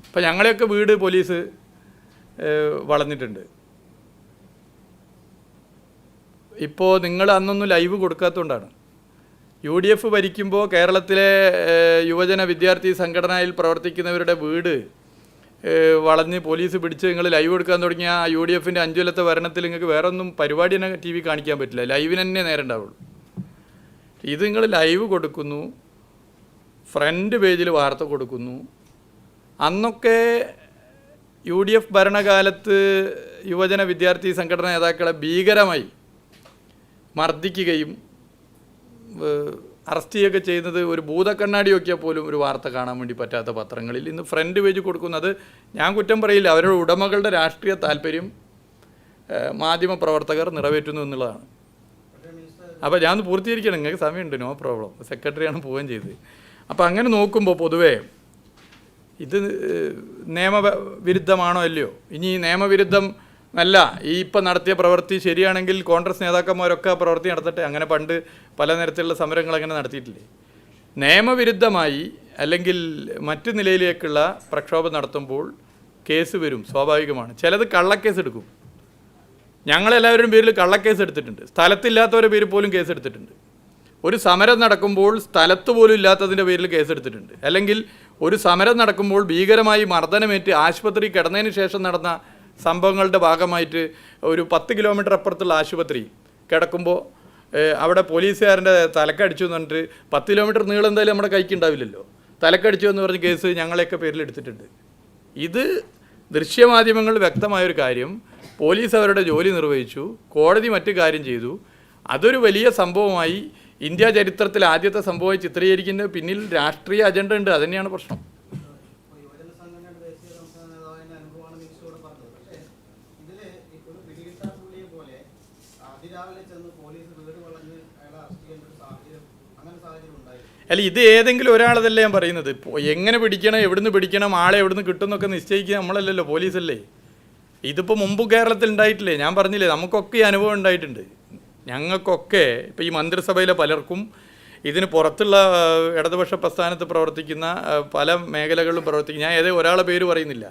അപ്പോൾ ഞങ്ങളെയൊക്കെ വീട് പോലീസ് വളഞ്ഞിട്ടുണ്ട്. ഇപ്പോൾ നിങ്ങൾ അന്നൊന്നും ലൈവ് കൊടുക്കാത്തതുകൊണ്ടാണ്. UDF ഭരിക്കുമ്പോൾ കേരളത്തിലെ യുവജന വിദ്യാർത്ഥി സംഘടനയിൽ പ്രവർത്തിക്കുന്നവരുടെ വീട് വളഞ്ഞ് പോലീസ് പിടിച്ച് നിങ്ങൾ ലൈവ് എടുക്കാൻ തുടങ്ങിയ ആ UDFൻ്റെ 5 കൊല്ലത്തെ ഭരണത്തിൽ നിങ്ങൾക്ക് വേറെ ഒന്നും പരിപാടി തന്നെ TV കാണിക്കാൻ പറ്റില്ല, ലൈവിന് തന്നെ നേരം ഉണ്ടാവുള്ളൂ. ഇത് നിങ്ങൾ ലൈവ് കൊടുക്കുന്നു, ഫ്രണ്ട് പേജിൽ വാർത്ത കൊടുക്കുന്നു. അന്നൊക്കെ UDF ഭരണകാലത്ത് യുവജന വിദ്യാർത്ഥി സംഘടന നേതാക്കളെ ഭീകരമായി മർദ്ദിക്കുകയും അറസ്റ്റ് ചെയ്യുകയൊക്കെ ചെയ്യുന്നത് ഒരു ഭൂതക്കണ്ണാടി നോക്കിയാൽ പോലും ഒരു വാർത്ത കാണാൻ വേണ്ടി പറ്റാത്ത പത്രങ്ങളിൽ ഇന്ന് ഫ്രണ്ട് പേജ് കൊടുക്കുന്നത് ഞാൻ കുറ്റം പറയില്ല, അവരുടെ ഉടമകളുടെ രാഷ്ട്രീയ താല്പര്യം മാധ്യമപ്രവർത്തകർ നിറവേറ്റുന്നു എന്നുള്ളതാണ്. അപ്പോൾ ഞാൻ പൂർത്തീകരിക്കണം, നിങ്ങൾക്ക് സമയമുണ്ട്, നോ പ്രോബ്ലം, സെക്രട്ടറിയാണ് പോവുകയും ചെയ്തത്. അപ്പോൾ അങ്ങനെ നോക്കുമ്പോൾ പൊതുവേ ഇത് നിയമവിരുദ്ധമാണോ അല്ലയോ? ഇനി നിയമവിരുദ്ധം അല്ല, ഈ ഇപ്പം നടത്തിയ പ്രവൃത്തി ശരിയാണെങ്കിൽ കോൺഗ്രസ് നേതാക്കന്മാരൊക്കെ പ്രവൃത്തി നടത്തട്ടെ. അങ്ങനെ പണ്ട് പല തരത്തിലുള്ള സമരങ്ങൾ അങ്ങനെ നടത്തിയിട്ടില്ലേ? നിയമവിരുദ്ധമായി അല്ലെങ്കിൽ മറ്റു നിലയിലേക്കുള്ള പ്രക്ഷോഭം നടത്തുമ്പോൾ കേസ് വരും, സ്വാഭാവികമാണ്. ചിലത് കള്ളക്കേസ് എടുക്കും. ഞങ്ങളെല്ലാവരും പേരിൽ കള്ളക്കേസ് എടുത്തിട്ടുണ്ട്, സ്ഥലത്തില്ലാത്തവരുടെ പേരിൽ പോലും കേസ് എടുത്തിട്ടുണ്ട്. ഒരു സമരം നടക്കുമ്പോൾ സ്ഥലത്ത് പോലും ഇല്ലാത്തതിൻ്റെ പേരിൽ കേസെടുത്തിട്ടുണ്ട്. അല്ലെങ്കിൽ ഒരു സമരം നടക്കുമ്പോൾ ഭീകരമായി മർദ്ദനമേറ്റ് ആശുപത്രി കിടന്നതിന് ശേഷം നടന്ന സംഭവങ്ങളുടെ ഭാഗമായിട്ട് ഒരു 10 കിലോമീറ്റർ അപ്പുറത്തുള്ള ആശുപത്രി കിടക്കുമ്പോൾ അവിടെ പോലീസുകാരൻ്റെ തലക്കടിച്ചു എന്ന് പറഞ്ഞിട്ട് 10 കിലോമീറ്റർ നീളം എന്തായാലും നമ്മുടെ കൈക്ക് ഉണ്ടാവില്ലല്ലോ, തലക്കടിച്ചു എന്ന് പറഞ്ഞ കേസ് ഞങ്ങളെയൊക്കെ പേരിൽ എടുത്തിട്ടുണ്ട്. ഇത് ദൃശ്യമാധ്യമങ്ങൾ വ്യക്തമായൊരു കാര്യം, പോലീസ് അവരുടെ ജോലി നിർവഹിച്ചു, കോടതി മറ്റു കാര്യം ചെയ്തു. അതൊരു വലിയ സംഭവമായി ഇന്ത്യ ചരിത്രത്തിൽ ആദ്യത്തെ സംഭവമായി ചിത്രീകരിക്കുന്നതിന് പിന്നിൽ രാഷ്ട്രീയ അജണ്ട ഉണ്ട്. അതുതന്നെയാണ് പ്രശ്നം. അല്ല, ഇത് ഏതെങ്കിലും ഒരാളതല്ലേ ഞാൻ പറയുന്നത്. എങ്ങനെ പിടിക്കണം, എവിടുന്ന് പിടിക്കണം, ആളെ എവിടുന്ന് കിട്ടും എന്നൊക്കെ നിശ്ചയിക്കുക നമ്മളല്ലല്ലോ, പോലീസല്ലേ. ഇതിപ്പോൾ മുമ്പ് കേരളത്തിൽ ഉണ്ടായിട്ടില്ലേ? ഞാൻ പറഞ്ഞില്ലേ, നമുക്കൊക്കെ ഈ അനുഭവം ഉണ്ടായിട്ടുണ്ട്. ഞങ്ങൾക്കൊക്കെ ഇപ്പോൾ ഈ മന്ത്രിസഭയിലെ പലർക്കും ഇതിന് പുറത്തുള്ള ഇടതുപക്ഷ പ്രസ്ഥാനത്ത് പ്രവർത്തിക്കുന്ന പല മേഖലകളിലും പ്രവർത്തിക്കും, ഞാൻ ഏതേ ഒരാളെ പേര് പറയുന്നില്ല,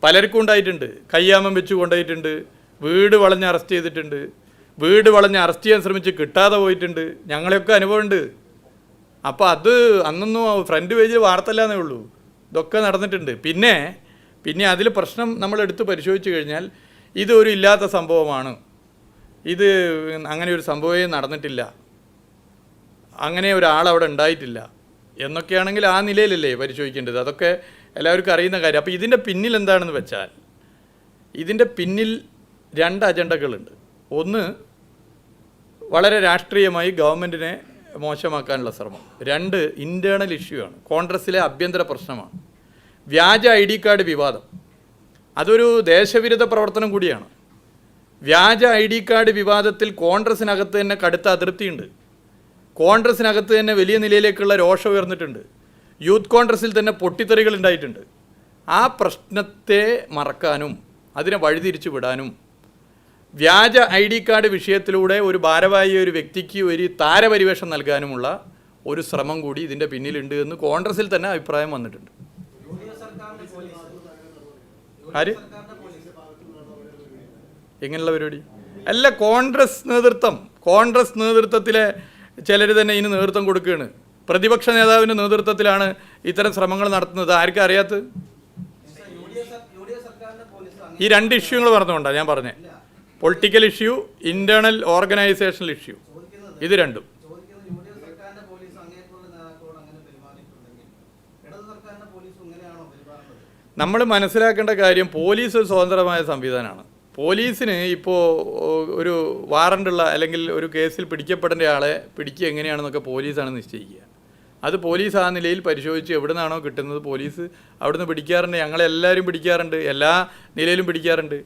പലർക്കും ഉണ്ടായിട്ടുണ്ട്. കയ്യാമം വെച്ച് കൊണ്ടുപോയിട്ടുണ്ട്, വീട് വളഞ്ഞ് അറസ്റ്റ് ചെയ്തിട്ടുണ്ട്, വീട് വളഞ്ഞ് അറസ്റ്റ് ചെയ്യാൻ ശ്രമിച്ച് കിട്ടാതെ പോയിട്ടുണ്ട്. ഞങ്ങളെയൊക്കെ അനുഭവമുണ്ട്. അപ്പോൾ അത് അന്നൊന്നും ഫ്രണ്ട് പേജിൽ വാർത്തല്ലാന്നേ ഉള്ളൂ, ഇതൊക്കെ നടന്നിട്ടുണ്ട്. പിന്നെ അതിൽ പ്രശ്നം നമ്മളെടുത്ത് പരിശോധിച്ച് കഴിഞ്ഞാൽ ഇതൊരു ഇല്ലാത്ത സംഭവമാണ്, ഇത് അങ്ങനെ ഒരു സംഭവമേ നടന്നിട്ടില്ല, അങ്ങനെ ഒരാളവിടെ ഉണ്ടായിട്ടില്ല എന്നൊക്കെയാണെങ്കിൽ ആ നിലയിലല്ലേ പരിശോധിക്കേണ്ടത്. അതൊക്കെ എല്ലാവർക്കും അറിയുന്ന കാര്യം. അപ്പോൾ ഇതിൻ്റെ പിന്നിൽ എന്താണെന്ന് വെച്ചാൽ, ഇതിൻ്റെ പിന്നിൽ 2 അജണ്ടകളുണ്ട്. ഒന്ന്, വളരെ രാഷ്ട്രീയമായി ഗവൺമെൻറ്റിനെ മോശമാക്കാനുള്ള ശ്രമം. 2, ഇൻറ്റേർണൽ ഇഷ്യൂ ആണ്, കോൺഗ്രസ്സിലെ ആഭ്യന്തര പ്രശ്നമാണ്. വ്യാജ ID കാർഡ് വിവാദം അതൊരു ദേശവിരുദ്ധ പ്രവർത്തനം കൂടിയാണ്. വ്യാജ ID കാർഡ് വിവാദത്തിൽ കോൺഗ്രസ്സിനകത്ത് തന്നെ കടുത്ത അതൃപ്തിയുണ്ട്. കോൺഗ്രസ്സിനകത്ത് തന്നെ വലിയ നിലയിലേക്കുള്ള രോഷം ഉയർന്നിട്ടുണ്ട്. യൂത്ത് കോൺഗ്രസ്സിൽ തന്നെ പൊട്ടിത്തെറികൾ ഉണ്ടായിട്ടുണ്ട്. ആ പ്രശ്നത്തെ മറക്കാനും അതിനെ വഴിതിരിച്ചു വിടാനും വ്യാജ ID കാർഡ് വിഷയത്തിലൂടെ ഒരു ഭാരവാഹിയ ഒരു വ്യക്തിക്ക് ഒരു താരപരിവേഷം നൽകാനുമുള്ള ഒരു ശ്രമം കൂടി ഇതിൻ്റെ പിന്നിലുണ്ട് എന്ന് കോൺഗ്രസ്സിൽ തന്നെ അഭിപ്രായം വന്നിട്ടുണ്ട്. ആര് എങ്ങനെയുള്ള പരിപാടി അല്ല, കോൺഗ്രസ് നേതൃത്വത്തിലെ ചിലർ തന്നെ ഇതിന് നേതൃത്വം കൊടുക്കുകയാണ്. പ്രതിപക്ഷ നേതാവിൻ്റെ നേതൃത്വത്തിലാണ് ഇത്തരം ശ്രമങ്ങൾ നടത്തുന്നത്. ആർക്കും അറിയാത്തത്? ഈ 2 ഇഷ്യൂകൾ പറഞ്ഞുകൊണ്ടാണ് ഞാൻ പറഞ്ഞത്, political issue, internal organisational issue, ഇത് രണ്ടും. നമ്മൾ മനസ്സിലാക്കേണ്ട കാര്യം, പോലീസ് ഒരു സ്വതന്ത്രമായ സംവിധാനമാണ്. പോലീസിന് ഇപ്പോൾ ഒരു വാറണ്ടുള്ള അല്ലെങ്കിൽ ഒരു കേസിൽ പിടിക്കപ്പെടേണ്ട ആളെ പിടിക്കുക എങ്ങനെയാണെന്നൊക്കെ പോലീസാണ് നിശ്ചയിക്കുക. അത് പോലീസ് ആ നിലയിൽ പരിശോധിച്ച് എവിടെ നിന്നാണോ കിട്ടുന്നത് പോലീസ് അവിടുന്ന് പിടിക്കാറുണ്ട്. ഞങ്ങളെല്ലാവരും പിടിക്കാറുണ്ട്, എല്ലാ നിലയിലും പിടിക്കാറുണ്ട്.